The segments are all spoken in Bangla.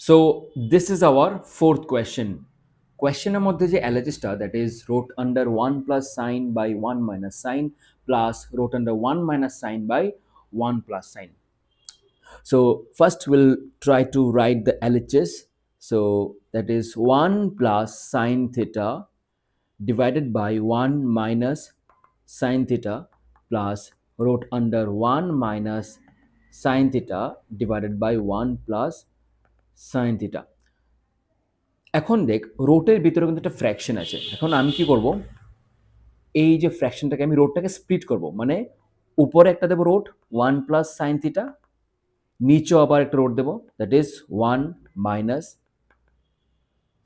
So this is our fourth question. Question mধ্যে যে LHS that is root under 1 plus sine by 1 minus sine plus root under 1 minus sine by 1 plus sine. So first we'll try to write the LHS. So that is 1 plus sine theta divided by 1 minus sine theta plus root under 1 minus sine theta divided by 1 plus sine theta. এখন দেখ রোটের ভিতরে কিন্তু একটা ফ্র্যাকশন আছে। এখন আমি কি করব, এই যে ফ্র্যাকশনটাকে আমি রোটটাকে স্প্লিট করব, মানে উপরে একটা দেবো রোট 1 প্লাস সাইন থিটা, নিচেও আবার একটা রোট দেবো that is 1 minus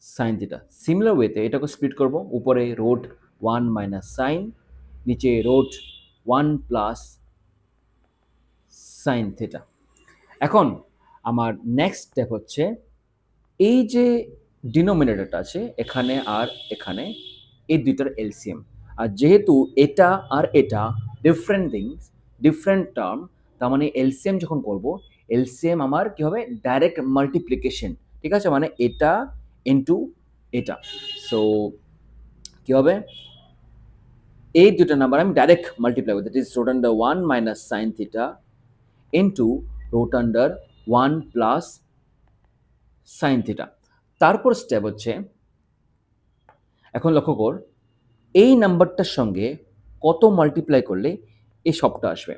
sine theta. Similar ওয়েতে এটাকে স্প্লিট করব, উপরে রোট 1 মাইনাস সাইন, নিচে রোট 1 প্লাস সাইন থিটা। এখন আমার নেক্সট স্টেপ হচ্ছে এই যে ডিনোমিনেটরটা আছে এখানে আর এখানে, এই দুইটার এলসিএম। আর যেহেতু এটা আর এটা ডিফারেন্ট থিংস, ডিফারেন্ট টার্ম, তার মানে এলসিএম যখন করব, এলসিএম আমার কি হবে, ডাইরেক্ট মাল্টিপ্লিকেশন। ঠিক আছে, মানে এটা ইন্টু এটা। সো কি হবে, এই দুটো নাম্বার আমি ডাইরেক্ট মাল্টিপ্লাই করব, that is root under 1 minus sine theta into root under 1 plus sine theta. তারপর স্টেপ হচ্ছে, এখন লক্ষ্য কর এই নাম্বারটার সঙ্গে কত মাল্টিপ্লাই করলে এই সবটা আসবে,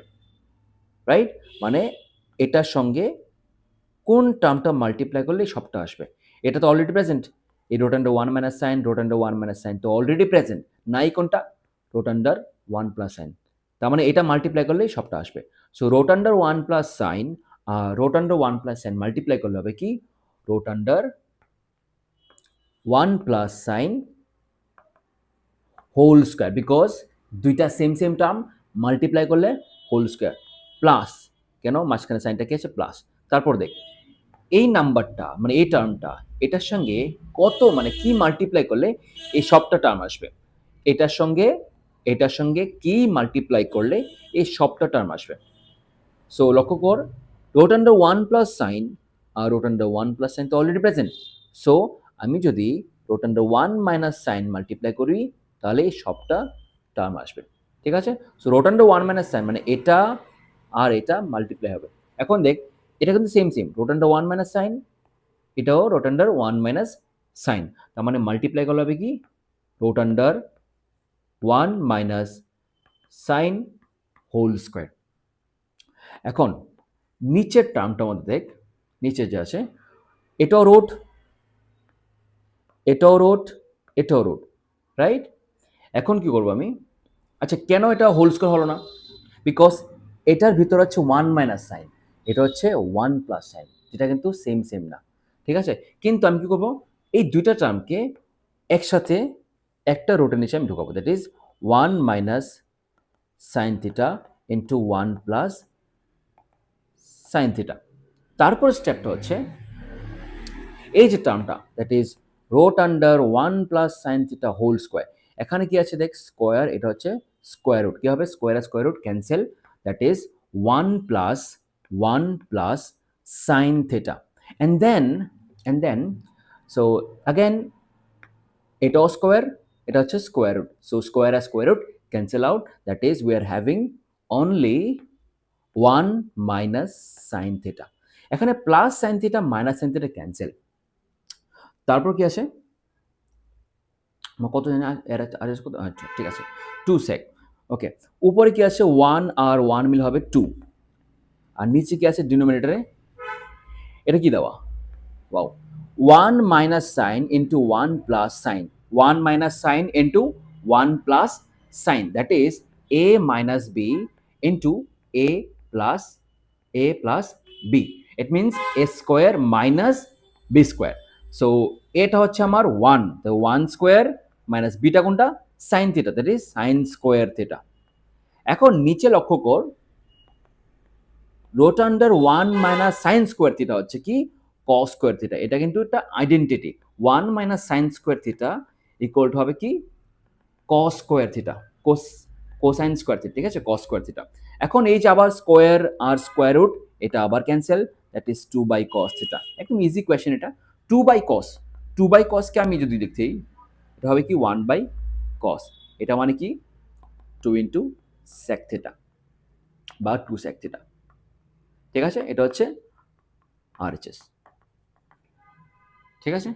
রাইট? মানে এটার সঙ্গে কোন টার্মটা মাল্টিপ্লাই করলে এই সবটা আসবে। এটা তো অলরেডি প্রেজেন্ট, এই root under 1 minus sine, root under 1 minus sine তো অলরেডি প্রেজেন্ট, নাই কোনটা, রোট আন্ডার 1 প্লাস সাইন। তার মানে এটা মাল্টিপ্লাই করলেই সবটা আসবে। So root under 1 plus sine আর root under 1 plus sine multiply করলে হবে কি, root under 1 plus sine whole square, because দুইটা সেম সেম টার্ম মাল্টিপ্লাই করলে হোল স্কোয়ার, প্লাস কেন মাঝখানে সাইনটা কি আছে, প্লাস। তারপর দেখ এই নাম্বারটা মানে এই টার্মটা এটার সঙ্গে কত মানে কি মাল্টিপ্লাই করলে এই সবটা টার্ম আসবে, এটার সঙ্গে কি মাল্টিপ্লাই করলে এই সবটা টার্ম আসবে। সো লক্ষ্য কর রোট আন্ডার 1 প্লাস সাইন আর রোট আন্ডার 1 প্লাস সাইন তো অলরেডি প্রেজেন্ট। সো আমি যদি রোট আন্ডার 1 মাইনাস সাইন মাল্টিপ্লাই করি তাহলে এই সবটা টার্ম আসবে। ঠিক আছে, so root under 1 minus sign মানে এটা আর এটা মাল্টিপ্লাই হবে। এখন দেখ এটা কিন্তু same same, root under 1 minus sine, এটাও রোট আন্ডার 1 মাইনাস সাইন, তার মানে মাল্টিপ্লাই করলে হবে কি, root under 1 minus sine whole square. এখন নিচের টার্মটার মধ্যে দেখ, নিচে যে আছে এটাও রোট, এটাও রোট, এটাও রোট, রাইট? এখন কি করবো আমি, আচ্ছা কেন এটা হোল স্কোয়ার হলো না, বিকজ এটার ভিতরে হচ্ছে 1 মাইনাস সাইন, এটা হচ্ছে 1 প্লাস সাইন, যেটা কিন্তু সেম সেম না। ঠিক আছে, কিন্তু আমি কি করবো, এই দুইটা টার্মকে একসাথে একটা রোটের নিচে আমি ঢুকাবো, that is 1 minus sine theta into 1 plus sine theta. তারপর স্টেপটা হচ্ছে এই যে টার্মটা that is root under 1 plus sine theta whole square, এখানে কি আছে দেখ স্কোয়ার, এটা হচ্ছে স্কোয়ার রুট, কি হবে স্কোয়ার আর square root cancel, that is 1 plus 1 plus sine theta, and then so again এটাও স্কোয়ার, এটা হচ্ছে স্কোয়ার রুট, সো স্কোয়ার আর square root cancel out, that is we are having only 1 minus sine theta. এখানে plus sine theta minus sine theta cancel. তারপর কি আছে, কত জানি আচ্ছা ঠিক আছে 2 সেক, ওকে। উপরে কি আছে 1 আর 1 মিল হবে 2, আর নিচে কি আছে ডিনোমিনেটরে, এটা কি দেওয়া, wow, 1 minus sine into 1 plus sine, 1 minus sine into 1 plus sine, that is A minus B into A plus B, it means A square minus B square. So এটা হচ্ছে আমার 1, তো 1 স্কোয়ার মাইনাস বিটা কোনটা, sine theta, that is sine square theta. এখন নিচে লক্ষ্য কর root under 1 minus sine square theta হচ্ছে কি, কস স্কোয়ার থিটা, এটা কিন্তু একটা identity, 1 minus sine square theta equal to হবে কি, cos square theta, cosine square theta, ঠিক আছে, কস স্কোয়ার থিটা। এখন এই যে আবার স্কোয়ার আর স্কোয়ার রুট এটা আবার cancel, that is 2/cos theta. একদম ইজি কোয়েশ্চেন এটা। 2/cos, 2/cosকে আমি যদি লিখি, এটা হবে কি 1/cos। এটা মানে কি 2 ইন্টু sec থিটা বা 2 sec থিটা। ঠিক আছে? এটা হচ্ছে RHS। ঠিক আছে?